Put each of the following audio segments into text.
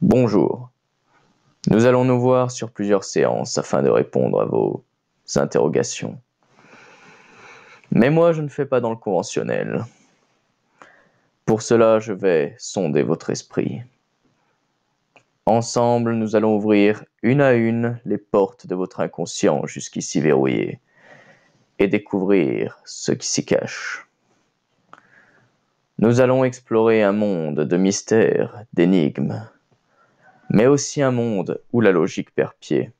Bonjour. Nous allons nous voir sur plusieurs séances afin de répondre à vos interrogations. Mais moi, je ne fais pas dans le conventionnel. Pour cela, je vais sonder votre esprit. Ensemble, nous allons ouvrir une à une les portes de votre inconscient jusqu'ici verrouillées et découvrir ce qui s'y cache. Nous allons explorer un monde de mystères, d'énigmes, mais aussi un monde où la logique perd pied.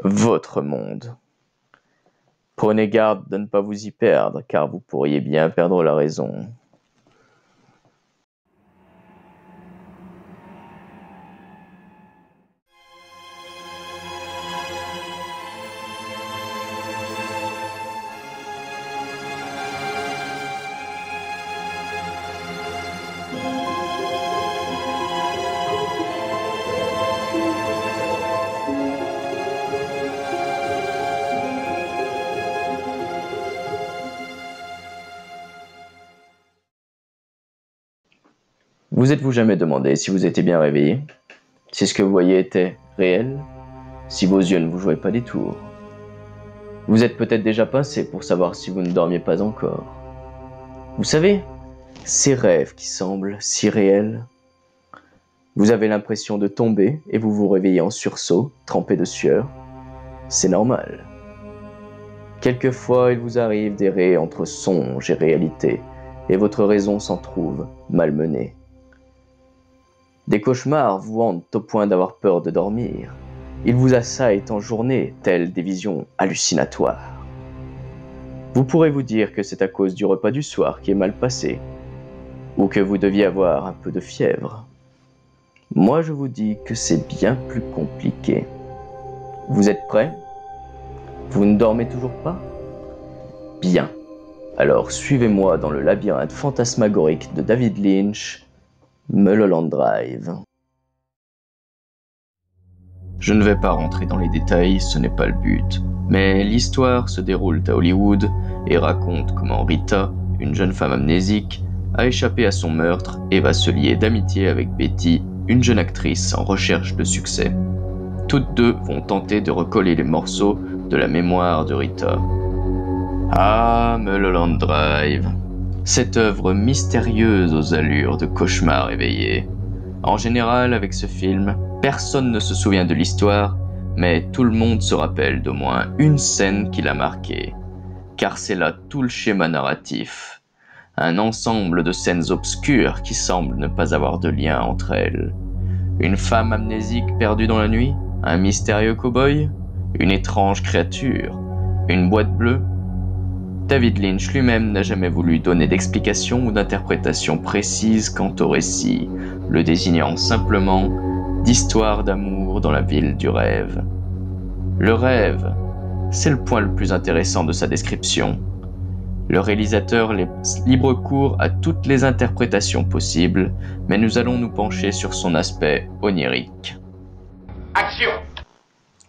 Votre monde. Prenez garde de ne pas vous y perdre, car vous pourriez bien perdre la raison. Vous êtes-vous jamais demandé si vous étiez bien réveillé? Si ce que vous voyez était réel? Si vos yeux ne vous jouaient pas des tours? Vous êtes peut-être déjà pincé pour savoir si vous ne dormiez pas encore. Vous savez, ces rêves qui semblent si réels. Vous avez l'impression de tomber et vous vous réveillez en sursaut, trempé de sueur. C'est normal. Quelquefois, il vous arrive d'errer entre songe et réalité, et votre raison s'en trouve malmenée. Des cauchemars vous hantent au point d'avoir peur de dormir. Ils vous assaillent en journée, telles des visions hallucinatoires. Vous pourrez vous dire que c'est à cause du repas du soir qui est mal passé, ou que vous deviez avoir un peu de fièvre. Moi, je vous dis que c'est bien plus compliqué. Vous êtes prêts? Vous ne dormez toujours pas? Bien. Alors suivez-moi dans le labyrinthe fantasmagorique de David Lynch, Mulholland Drive. Je ne vais pas rentrer dans les détails, ce n'est pas le but. Mais l'histoire se déroule à Hollywood et raconte comment Rita, une jeune femme amnésique, a échappé à son meurtre et va se lier d'amitié avec Betty, une jeune actrice en recherche de succès. Toutes deux vont tenter de recoller les morceaux de la mémoire de Rita. Ah, Mulholland Drive, cette œuvre mystérieuse aux allures de cauchemar éveillé. En général, avec ce film, personne ne se souvient de l'histoire, mais tout le monde se rappelle d'au moins une scène qui l'a marqué, car c'est là tout le schéma narratif. Un ensemble de scènes obscures qui semblent ne pas avoir de lien entre elles. Une femme amnésique perdue dans la nuit, un mystérieux cow-boy, une étrange créature, une boîte bleue. David Lynch lui-même n'a jamais voulu donner d'explication ou d'interprétation précise quant au récit, le désignant simplement d'histoire d'amour dans la ville du rêve. Le rêve, c'est le point le plus intéressant de sa description. Le réalisateur laisse libre cours à toutes les interprétations possibles, mais nous allons nous pencher sur son aspect onirique. Action!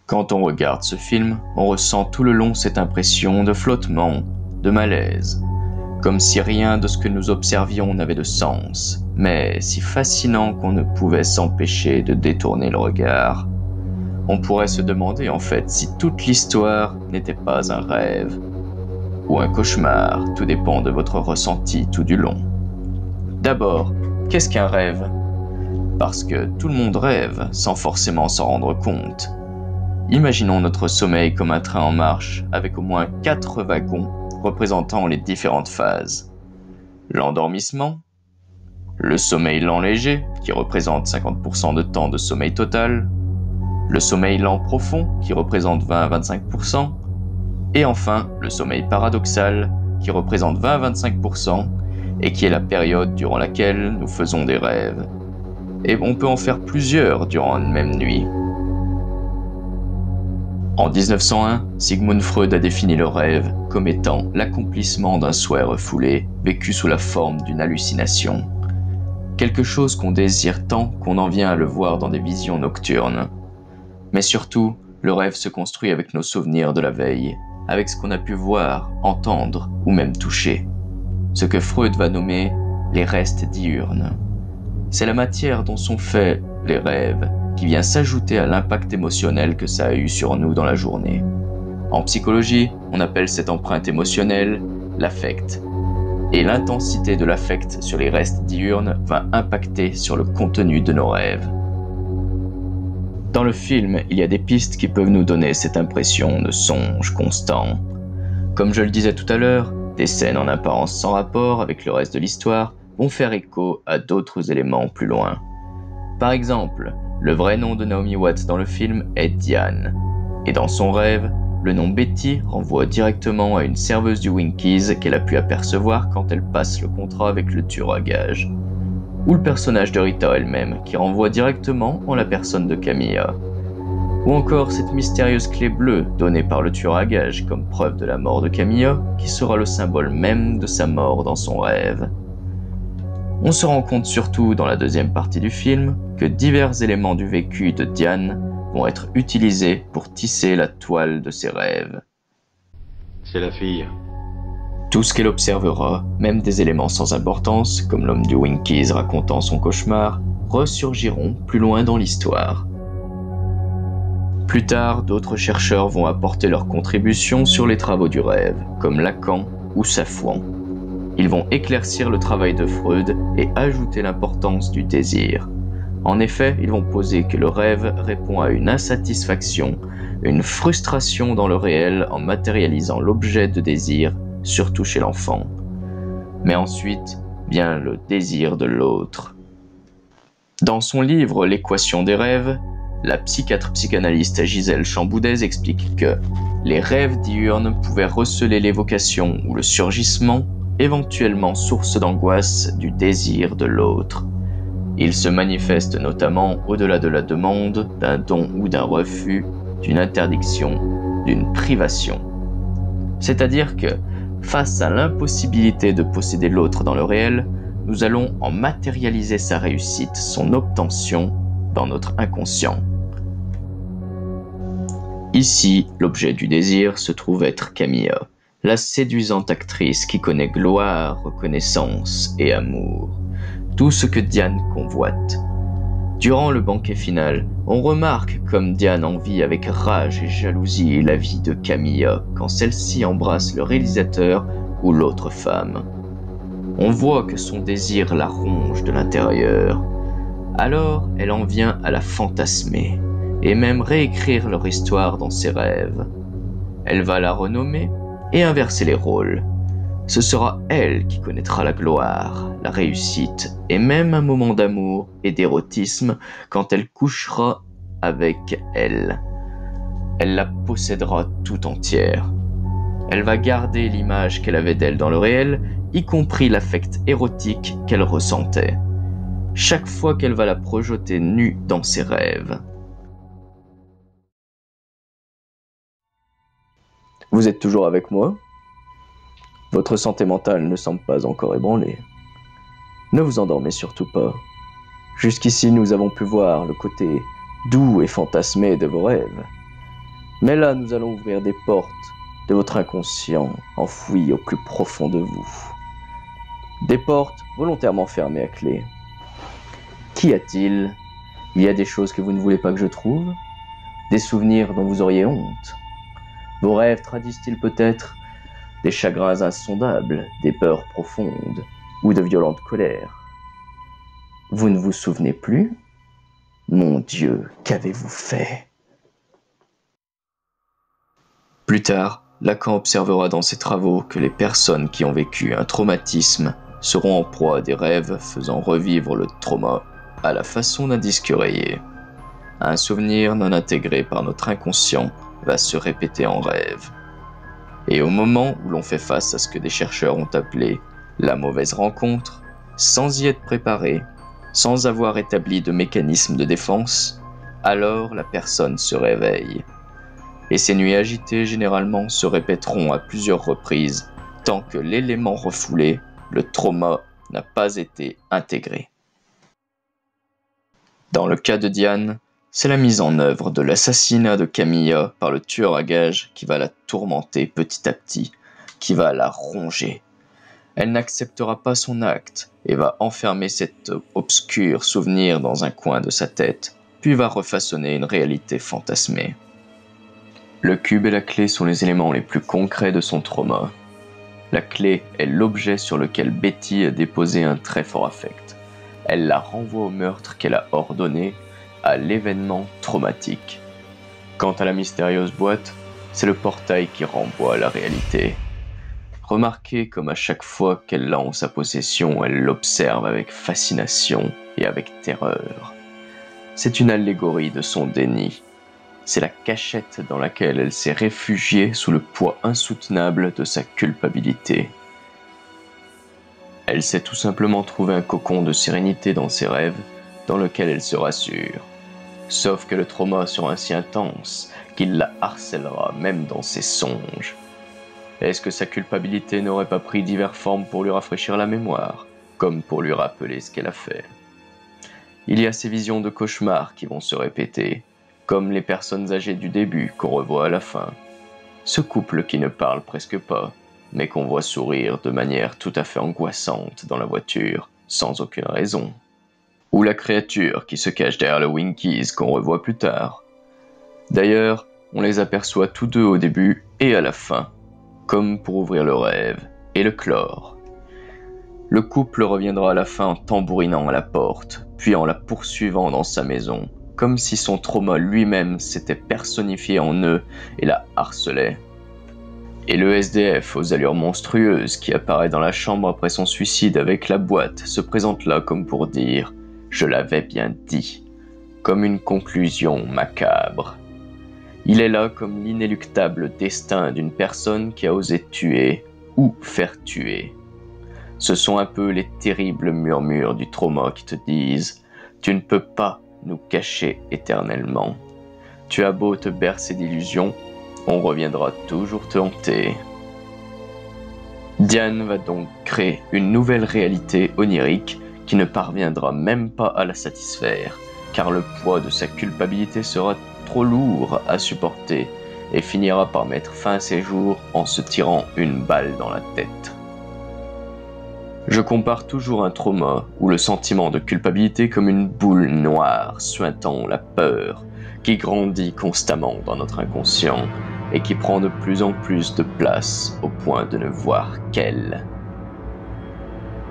Quand on regarde ce film, on ressent tout le long cette impression de flottement, de malaise, comme si rien de ce que nous observions n'avait de sens, mais si fascinant qu'on ne pouvait s'empêcher de détourner le regard. On pourrait se demander en fait si toute l'histoire n'était pas un rêve, ou un cauchemar, tout dépend de votre ressenti tout du long. D'abord, qu'est-ce qu'un rêve? Parce que tout le monde rêve sans forcément s'en rendre compte. Imaginons notre sommeil comme un train en marche, avec au moins 4 wagons représentant les différentes phases. L'endormissement, le sommeil lent léger, qui représente 50% de temps de sommeil total, le sommeil lent profond, qui représente 20 à 25%, et enfin le sommeil paradoxal, qui représente 20 à 25%, et qui est la période durant laquelle nous faisons des rêves. Et on peut en faire plusieurs durant une même nuit. En 1901, Sigmund Freud a défini le rêve comme étant l'accomplissement d'un souhait refoulé, vécu sous la forme d'une hallucination. Quelque chose qu'on désire tant qu'on en vient à le voir dans des visions nocturnes. Mais surtout, le rêve se construit avec nos souvenirs de la veille, avec ce qu'on a pu voir, entendre ou même toucher. Ce que Freud va nommer les restes diurnes. c'est la matière dont sont faits les rêves qui vient s'ajouter à l'impact émotionnel que ça a eu sur nous dans la journée. En psychologie, on appelle cette empreinte émotionnelle l'affect. Et l'intensité de l'affect sur les restes diurnes va impacter sur le contenu de nos rêves. Dans le film, il y a des pistes qui peuvent nous donner cette impression de songe constant. Comme je le disais tout à l'heure, des scènes en apparence sans rapport avec le reste de l'histoire vont faire écho à d'autres éléments plus loin. Par exemple, le vrai nom de Naomi Watts dans le film est Diane. Et dans son rêve, le nom Betty renvoie directement à une serveuse du Winkies qu'elle a pu apercevoir quand elle passe le contrat avec le tueur à gages. Ou le personnage de Rita elle-même, qui renvoie directement en la personne de Camilla. Ou encore cette mystérieuse clé bleue donnée par le tueur à gages comme preuve de la mort de Camilla, qui sera le symbole même de sa mort dans son rêve. On se rend compte surtout dans la deuxième partie du film que divers éléments du vécu de Diane vont être utilisés pour tisser la toile de ses rêves. C'est la fille. Tout ce qu'elle observera, même des éléments sans importance, comme l'homme du Winkies racontant son cauchemar, ressurgiront plus loin dans l'histoire. Plus tard, d'autres chercheurs vont apporter leur contribution sur les travaux du rêve, comme Lacan ou Safouan. Ils vont éclaircir le travail de Freud et ajouter l'importance du désir. En effet, ils vont poser que le rêve répond à une insatisfaction, une frustration dans le réel en matérialisant l'objet de désir, surtout chez l'enfant. Mais ensuite vient le désir de l'autre. Dans son livre « L'équation des rêves », la psychiatre-psychanalyste Gisèle Chamboudès explique que les rêves diurnes pouvaient receler l'évocation ou le surgissement, éventuellement source d'angoisse du désir de l'autre. Il se manifeste notamment au-delà de la demande, d'un don ou d'un refus, d'une interdiction, d'une privation. C'est-à-dire que, face à l'impossibilité de posséder l'autre dans le réel, nous allons en matérialiser sa réussite, son obtention, dans notre inconscient. Ici, l'objet du désir se trouve être Camilla, la séduisante actrice qui connaît gloire, reconnaissance et amour. Tout ce que Diane convoite. Durant le banquet final, on remarque comme Diane envie avec rage et jalousie la vie de Camilla quand celle-ci embrasse le réalisateur ou l'autre femme. On voit que son désir la ronge de l'intérieur. Alors, elle en vient à la fantasmer et même réécrire leur histoire dans ses rêves. Elle va la renommer et inverser les rôles. Ce sera elle qui connaîtra la gloire, la réussite et même un moment d'amour et d'érotisme quand elle couchera avec elle. Elle la possédera tout entière. Elle va garder l'image qu'elle avait d'elle dans le réel, y compris l'affect érotique qu'elle ressentait. Chaque fois qu'elle va la projeter nue dans ses rêves. Vous êtes toujours avec moi ? Votre santé mentale ne semble pas encore ébranlée. Ne vous endormez surtout pas. Jusqu'ici, nous avons pu voir le côté doux et fantasmé de vos rêves. Mais là, nous allons ouvrir des portes de votre inconscient enfoui au plus profond de vous. Des portes volontairement fermées à clé. Qu'y a-t-il ? Il y a des choses que vous ne voulez pas que je trouve ? Des souvenirs dont vous auriez honte ? Vos rêves traduisent-ils peut-être des chagrins insondables, des peurs profondes ou de violentes colères? Vous ne vous souvenez plus ? Mon Dieu, qu'avez-vous fait ? Plus tard, Lacan observera dans ses travaux que les personnes qui ont vécu un traumatisme seront en proie à des rêves faisant revivre le trauma à la façon d'un disque rayé. Un souvenir non intégré par notre inconscient va se répéter en rêve. Et au moment où l'on fait face à ce que des chercheurs ont appelé la mauvaise rencontre, sans y être préparé, sans avoir établi de mécanisme de défense, alors la personne se réveille. Et ces nuits agitées généralement se répéteront à plusieurs reprises tant que l'élément refoulé, le trauma, n'a pas été intégré. Dans le cas de Diane, c'est la mise en œuvre de l'assassinat de Camilla par le tueur à gages qui va la tourmenter petit à petit, qui va la ronger. Elle n'acceptera pas son acte et va enfermer cet obscur souvenir dans un coin de sa tête, puis va refaçonner une réalité fantasmée. Le cube et la clé sont les éléments les plus concrets de son trauma. La clé est l'objet sur lequel Betty a déposé un très fort affect. Elle la renvoie au meurtre qu'elle a ordonné, à l'événement traumatique. Quant à la mystérieuse boîte, c'est le portail qui renvoie à la réalité. Remarquez comme à chaque fois qu'elle l'a en sa possession, elle l'observe avec fascination et avec terreur. C'est une allégorie de son déni. C'est la cachette dans laquelle elle s'est réfugiée sous le poids insoutenable de sa culpabilité. Elle s'est tout simplement trouvé un cocon de sérénité dans ses rêves, dans lequel elle se rassure. Sauf que le trauma sera si intense qu'il la harcèlera même dans ses songes. Est-ce que sa culpabilité n'aurait pas pris diverses formes pour lui rafraîchir la mémoire, comme pour lui rappeler ce qu'elle a fait? Il y a ces visions de cauchemars qui vont se répéter, comme les personnes âgées du début qu'on revoit à la fin. Ce couple qui ne parle presque pas, mais qu'on voit sourire de manière tout à fait angoissante dans la voiture, sans aucune raison. Ou la créature qui se cache derrière le Winkies qu'on revoit plus tard. D'ailleurs, on les aperçoit tous deux au début et à la fin, comme pour ouvrir le rêve et le clore. Le couple reviendra à la fin en tambourinant à la porte, puis en la poursuivant dans sa maison, comme si son trauma lui-même s'était personnifié en eux et la harcelait. Et le SDF aux allures monstrueuses qui apparaît dans la chambre après son suicide avec la boîte se présente là comme pour dire « Je l'avais bien dit », comme une conclusion macabre. Il est là comme l'inéluctable destin d'une personne qui a osé tuer ou faire tuer. Ce sont un peu les terribles murmures du trauma qui te disent « Tu ne peux pas nous cacher éternellement. Tu as beau te bercer d'illusions, on reviendra toujours te hanter. » Diane va donc créer une nouvelle réalité onirique qui ne parviendra même pas à la satisfaire, car le poids de sa culpabilité sera trop lourd à supporter et finira par mettre fin à ses jours en se tirant une balle dans la tête. Je compare toujours un trauma ou le sentiment de culpabilité comme une boule noire suintant la peur qui grandit constamment dans notre inconscient et qui prend de plus en plus de place au point de ne voir qu'elle.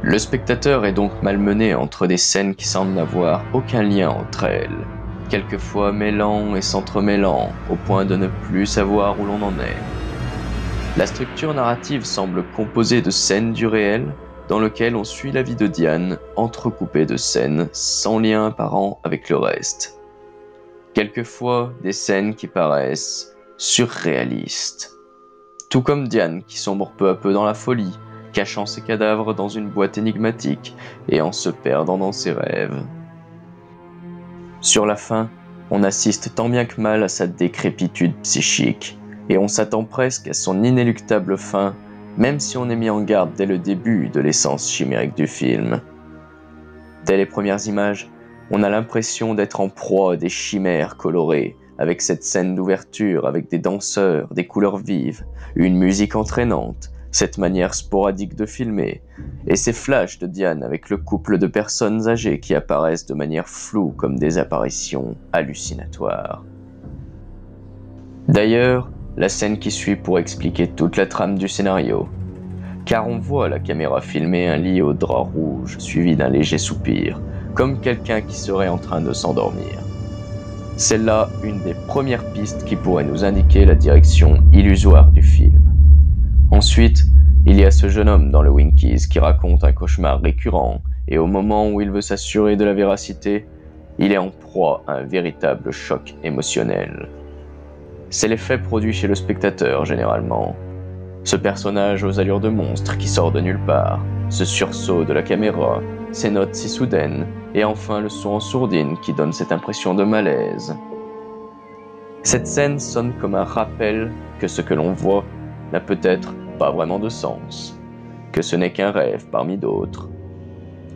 Le spectateur est donc malmené entre des scènes qui semblent n'avoir aucun lien entre elles, quelquefois mêlant et s'entremêlant au point de ne plus savoir où l'on en est. La structure narrative semble composée de scènes du réel dans lesquelles on suit la vie de Diane entrecoupée de scènes sans lien apparent avec le reste. Quelquefois des scènes qui paraissent surréalistes. Tout comme Diane qui sombre peu à peu dans la folie, cachant ses cadavres dans une boîte énigmatique et en se perdant dans ses rêves. Sur la fin, on assiste tant bien que mal à sa décrépitude psychique, et on s'attend presque à son inéluctable fin, même si on est mis en garde dès le début de l'essence chimérique du film. Dès les premières images, on a l'impression d'être en proie à des chimères colorées, avec cette scène d'ouverture avec des danseurs, des couleurs vives, une musique entraînante, cette manière sporadique de filmer, et ces flashs de Diane avec le couple de personnes âgées qui apparaissent de manière floue comme des apparitions hallucinatoires. D'ailleurs, la scène qui suit pourrait expliquer toute la trame du scénario, car on voit la caméra filmer un lit au drap rouge suivi d'un léger soupir, comme quelqu'un qui serait en train de s'endormir. C'est là une des premières pistes qui pourrait nous indiquer la direction illusoire du film. Ensuite, il y a ce jeune homme dans le Winkies qui raconte un cauchemar récurrent et au moment où il veut s'assurer de la véracité, il est en proie à un véritable choc émotionnel. C'est l'effet produit chez le spectateur généralement. Ce personnage aux allures de monstre qui sort de nulle part, ce sursaut de la caméra, ces notes si soudaines, et enfin le son en sourdine qui donne cette impression de malaise. Cette scène sonne comme un rappel que ce que l'on voit n'a peut-être pas vraiment de sens, que ce n'est qu'un rêve parmi d'autres.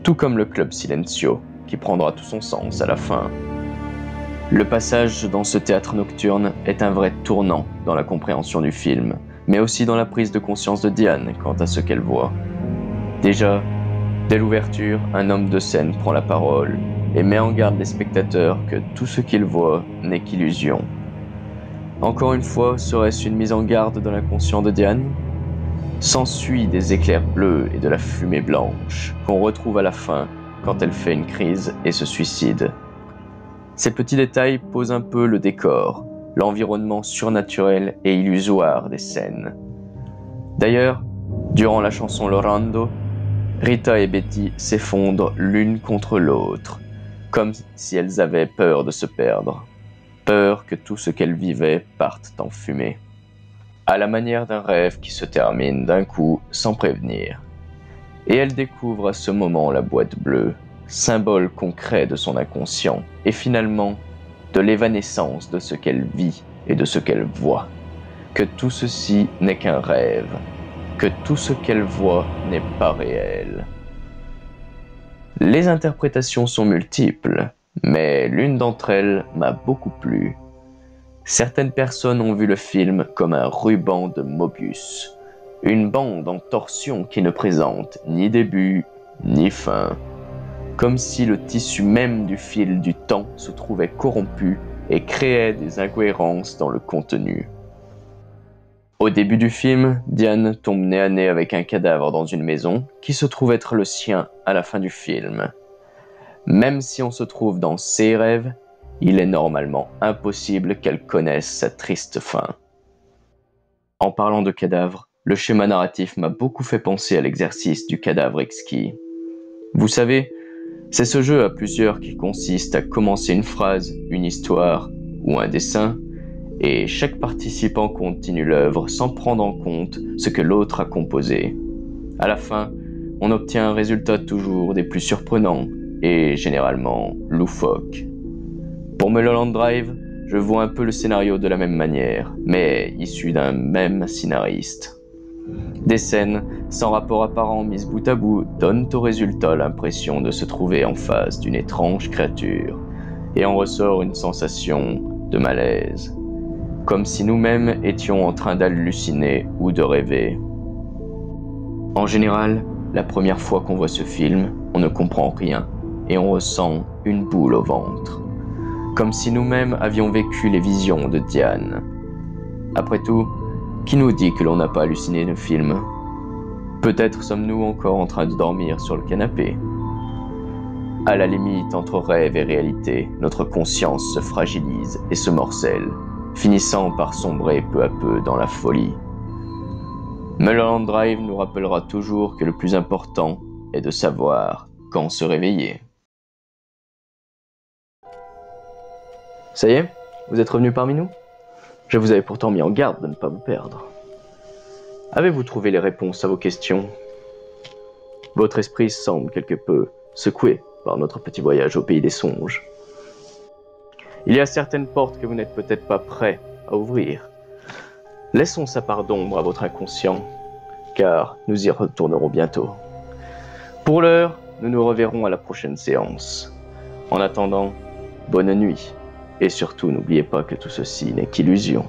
Tout comme le Club Silencio, qui prendra tout son sens à la fin. Le passage dans ce théâtre nocturne est un vrai tournant dans la compréhension du film, mais aussi dans la prise de conscience de Diane quant à ce qu'elle voit. Déjà, dès l'ouverture, un homme de scène prend la parole et met en garde les spectateurs que tout ce qu'ils voient n'est qu'illusion. Encore une fois, serait-ce une mise en garde dans l'inconscient de Diane? S'ensuit des éclairs bleus et de la fumée blanche qu'on retrouve à la fin quand elle fait une crise et se suicide. Ces petits détails posent un peu le décor, l'environnement surnaturel et illusoire des scènes. D'ailleurs, durant la chanson Lorando, Rita et Betty s'effondrent l'une contre l'autre, comme si elles avaient peur de se perdre, peur que tout ce qu'elles vivaient parte en fumée. À la manière d'un rêve qui se termine d'un coup sans prévenir. Et elle découvre à ce moment la boîte bleue, symbole concret de son inconscient, et finalement de l'évanescence de ce qu'elle vit et de ce qu'elle voit. Que tout ceci n'est qu'un rêve, que tout ce qu'elle voit n'est pas réel. Les interprétations sont multiples, mais l'une d'entre elles m'a beaucoup plu. Certaines personnes ont vu le film comme un ruban de Mobius, une bande en torsion qui ne présente ni début ni fin, comme si le tissu même du fil du temps se trouvait corrompu et créait des incohérences dans le contenu. Au début du film, Diane tombe nez à nez avec un cadavre dans une maison qui se trouve être le sien à la fin du film. Même si on se trouve dans ses rêves, il est normalement impossible qu'elle connaisse sa triste fin. En parlant de cadavre, le schéma narratif m'a beaucoup fait penser à l'exercice du cadavre exquis. Vous savez, c'est ce jeu à plusieurs qui consiste à commencer une phrase, une histoire ou un dessin, et chaque participant continue l'œuvre sans prendre en compte ce que l'autre a composé. À la fin, on obtient un résultat toujours des plus surprenants et généralement loufoques. Pour Mulholland Drive, je vois un peu le scénario de la même manière, mais issu d'un même scénariste. Des scènes sans rapport apparent mises bout à bout donnent au résultat l'impression de se trouver en face d'une étrange créature, et en ressort une sensation de malaise, comme si nous-mêmes étions en train d'halluciner ou de rêver. En général, la première fois qu'on voit ce film, on ne comprend rien, et on ressent une boule au ventre, comme si nous-mêmes avions vécu les visions de Diane. Après tout, qui nous dit que l'on n'a pas halluciné le film? Peut-être sommes-nous encore en train de dormir sur le canapé. À la limite entre rêve et réalité, notre conscience se fragilise et se morcelle, finissant par sombrer peu à peu dans la folie. Mulholland Drive nous rappellera toujours que le plus important est de savoir quand se réveiller. Ça y est, vous êtes revenu parmi nous? Je vous avais pourtant mis en garde de ne pas vous perdre. Avez-vous trouvé les réponses à vos questions? Votre esprit semble quelque peu secoué par notre petit voyage au pays des songes. Il y a certaines portes que vous n'êtes peut-être pas prêt à ouvrir. Laissons sa part d'ombre à votre inconscient, car nous y retournerons bientôt. Pour l'heure, nous nous reverrons à la prochaine séance. En attendant, bonne nuit. Et surtout, n'oubliez pas que tout ceci n'est qu'illusion.